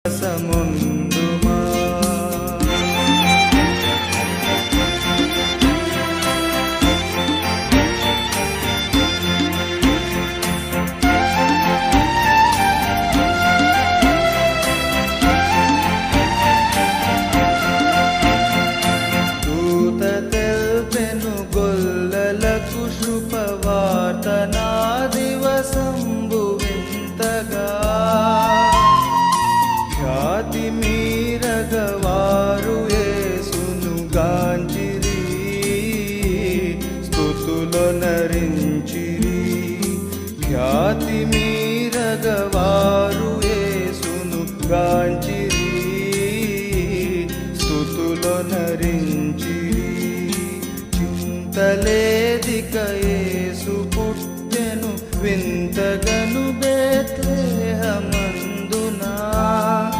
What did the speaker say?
సమొందుమా దూత తెల్పెను గొల్లలకు శుభవార్త నా దివసంబు వింతగా ఖ్యాతి మీరగవారు యేసును గాంచిరి స్తుతులో నరించిరి ఖ్యాతి మీరగవారు యేసును గాంచిరి